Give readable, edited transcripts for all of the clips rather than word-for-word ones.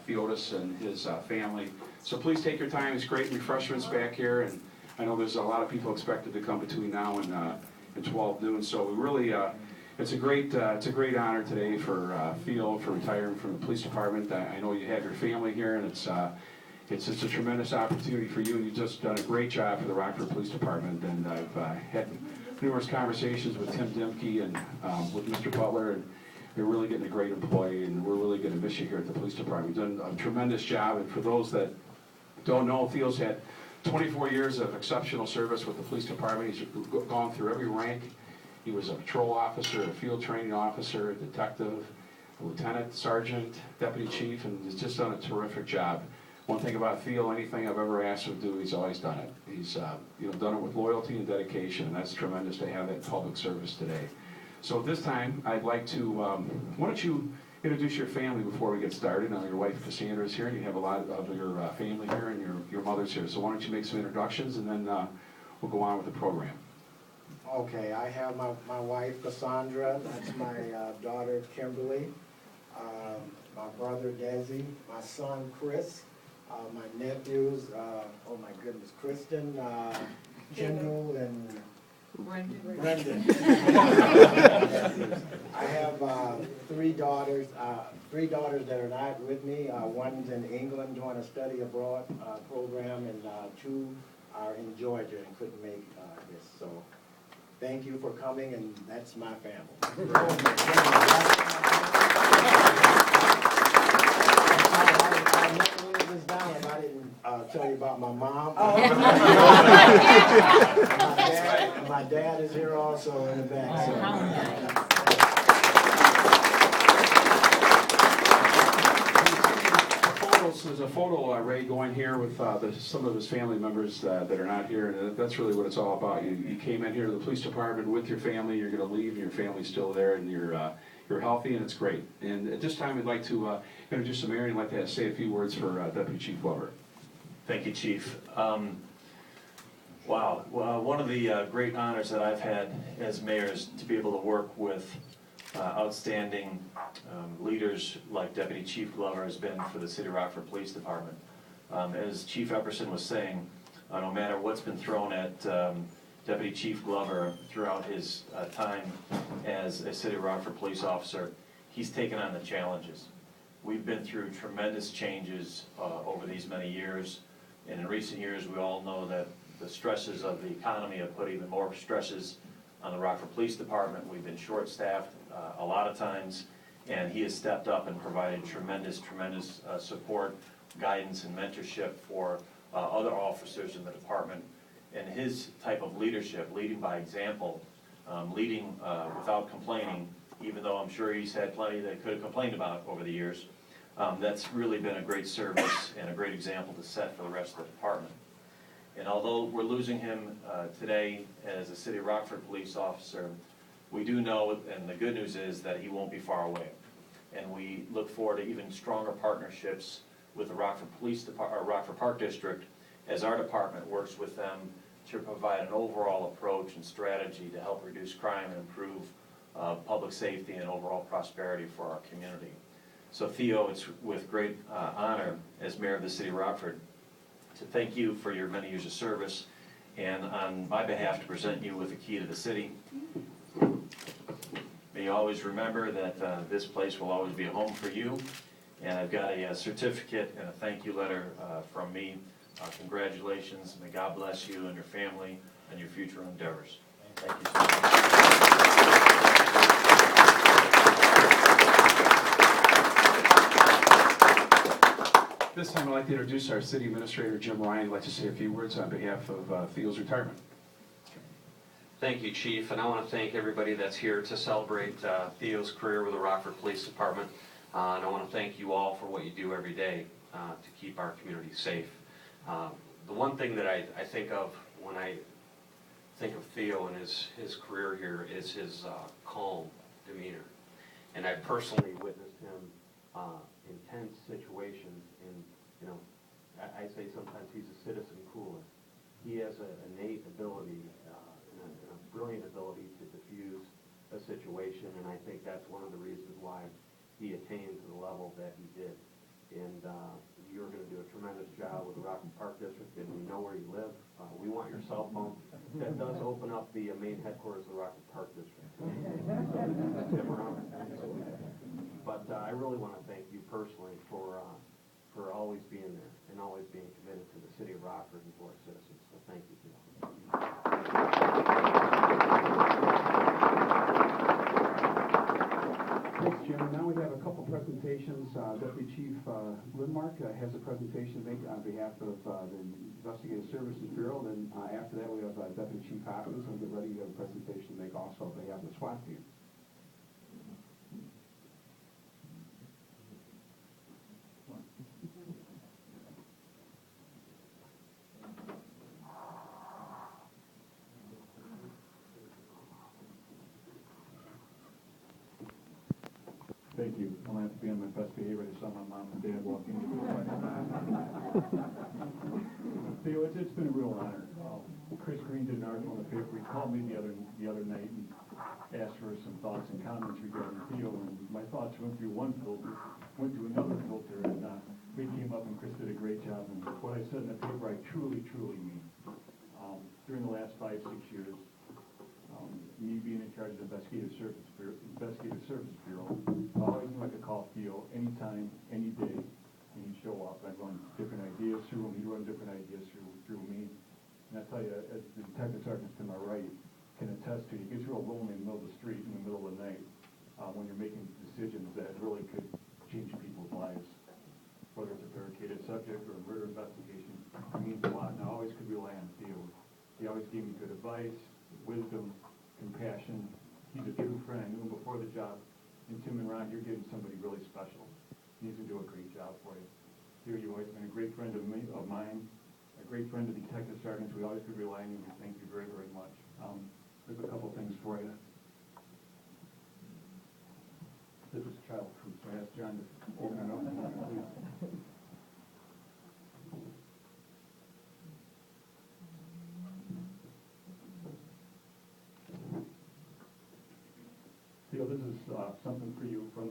Theodis and his family. So please take your time. It's great refreshments back here, and I know there's a lot of people expected to come between now and 12 noon. So we really, it's a great honor today for Theo for retiring from the police department. I know you have your family here, and it's just a tremendous opportunity for you, and you've just done a great job for the Rockford Police Department. And I've had numerous conversations with Tim Dimke and with Mr. Butler, and you're really getting a great employee, and we're really going to miss you here at the police department. You've done a tremendous job, and for those that don't know, Theo's had 24 years of exceptional service with the police department. He's gone through every rank. He was a patrol officer, a field training officer, a detective, a lieutenant, sergeant, deputy chief, and he's just done a terrific job. One thing about Theo, anything I've ever asked him to do, he's always done it. He's done it with loyalty and dedication, and that's tremendous to have that in public service today. So at this time, I'd like to, why don't you introduce your family before we get started. Now, your wife Cassandra is here, and you have a lot of your family here, and your mother's here. So why don't you make some introductions, and then we'll go on with the program. Okay, I have my wife Cassandra, that's my daughter Kimberly, my brother Desi, my son Chris, my nephews, oh my goodness, Kristen, Kendall, and Brendan. I have three daughters that are not with me. One's in England doing a study abroad program, and two are in Georgia and couldn't make this. So thank you for coming, and that's my family. I never wrote this down if I didn't tell you about my mom. My dad is here also in the back. So. There's a photo array going here with some of his family members that are not here, and that's really what it's all about. You came in here to the police department with your family. You're going to leave, and your family's still there, and you're healthy, and it's great. And at this time, we'd like to introduce the mayor, and I'd like to say a few words for Deputy Chief Glover. Thank you, Chief. Wow, well, one of the great honors that I've had as mayor is to be able to work with outstanding leaders like Deputy Chief Glover has been for the City of Rockford Police Department. As Chief Epperson was saying, no matter what's been thrown at Deputy Chief Glover throughout his time as a City of Rockford police officer, he's taken on the challenges. We've been through tremendous changes over these many years, and in recent years we all know that the stresses of the economy have put even more stresses on the Rockford Police Department. We've been short-staffed a lot of times, and he has stepped up and provided tremendous support, guidance, and mentorship for other officers in the department. And his type of leadership, leading by example, leading without complaining, even though I'm sure he's had plenty that he could have complained about over the years, that's really been a great service and a great example to set for the rest of the department. And although we're losing him today as a City of Rockford police officer, we do know, and the good news is, that he won't be far away. And we look forward to even stronger partnerships with the Rockford Police Department, or Rockford Park District, as our department works with them to provide an overall approach and strategy to help reduce crime and improve public safety and overall prosperity for our community. So Theo, it's with great honor as Mayor of the City of Rockford to thank you for your many years of service, and on my behalf to present you with the key to the city. May you always remember that this place will always be a home for you, and I've got a certificate and a thank you letter from me. Congratulations, may God bless you and your family and your future endeavors. Thank you so much. This time I'd like to introduce our City Administrator, Jim Ryan. I'd like to say a few words on behalf of Theo's retirement. Thank you, Chief, and I want to thank everybody that's here to celebrate Theo's career with the Rockford Police Department. And I want to thank you all for what you do every day to keep our community safe. The one thing that I think of when I think of Theo and his career here is his calm demeanor. And I personally witnessed him in tense situations, and I say sometimes he's a citizen cooler. He has an innate ability and a brilliant ability to diffuse a situation, and I think that's one of the reasons why he attained to the level that he did. And you're going to do a tremendous job with the Rockford Park District, and we know where you live. We want your cell phone. That does open up the main headquarters of the Rockford Park District. But I really want to thank you personally for always being there and always being committed to the city of Rockford and to our citizens. So thank you, Theo. Thanks, Jim. Now we have a couple presentations. Deputy Chief Lindmark has a presentation to make on behalf of the Investigative Services Bureau. Then after that, we have Deputy Chief Hopkins. And get ready to have a presentation to make also on behalf of the SWAT team. Thank you. I'm going to have to be on my best behavior to saw my mom and dad walk into the Theo, it's been a real honor. Chris Green did an article in the paper. He called me the other night and asked for some thoughts and comments regarding Theo. And my thoughts went through one filter, went through another filter, and we came up and Chris did a great job. And what I said in the paper, I truly, truly mean. During the last 5-6 years, me being in charge of the Investigative Services Bureau, I always knew I could call Theo anytime, any day, and he'd show up. I'd run different ideas through him, he'd run different ideas through me. And I tell you, as the detective sergeants to my right can attest to, it gets real lonely in the middle of the street in the middle of the night when you're making decisions that really could change people's lives. Whether it's a barricaded subject or a murder investigation, it means a lot, and I always could rely on Theo. He always gave me good advice, wisdom, compassion. He's a true friend. I knew him before the job. And Tim and Ron, you're getting somebody really special. He's going to do a great job for you. Here, you've always been a great friend of mine, a great friend of the detective sergeants. We always could rely on you. Thank you very, very much. There's a couple things for you. This is child proof, so I asked John to open it up. Please. Theo, this is something for you from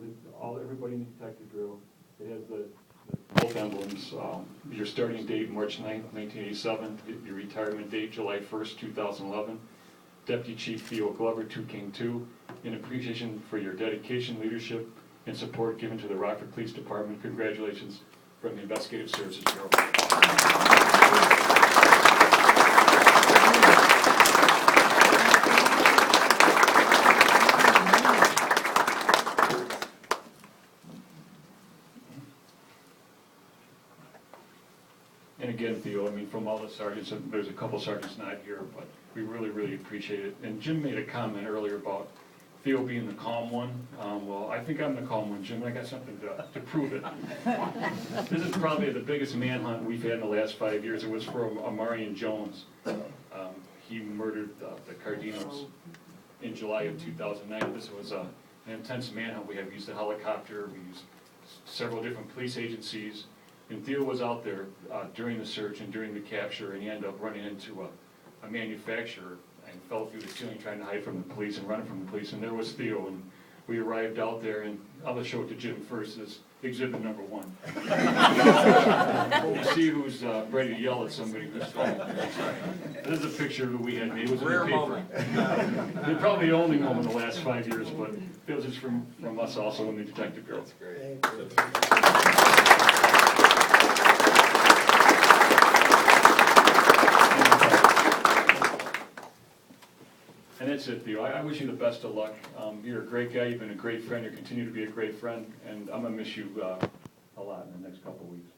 everybody in the Detective Bureau. It has both emblems. Your starting date, March 9th, 1987. Your retirement date, July 1st, 2011. Deputy Chief Theo Glover, 2 King 2. In appreciation for your dedication, leadership, and support given to the Rockford Police Department. Congratulations from the Investigative Services Bureau. And again, Theo, I mean, from all the sergeants, and there's a couple sergeants not here, but we really, really appreciate it. And Jim made a comment earlier about Theo being the calm one. Well, I think I'm the calm one, Jim, and I got something to prove it. This is probably the biggest manhunt we've had in the last 5 years. It was for Amarian Jones. He murdered the Cardinos in July of 2009. This was an intense manhunt. We used a helicopter, we used several different police agencies. And Theo was out there during the search and during the capture, and he ended up running into a manufacturer and fell through the ceiling trying to hide from the police and running from the police. And there was Theo, and we arrived out there, and I'll just show it to Jim first. This exhibit number 1. You see who's ready to yell at somebody who's trying. This is a picture that we had made. It was in the paper. It's probably the only moment in the last 5 years, but it was just from us also in the Detective Bureau. That's great. And that's it, Theo. I wish you the best of luck. You're a great guy. You've been a great friend. You continue to be a great friend. And I'm going to miss you a lot in the next couple of weeks.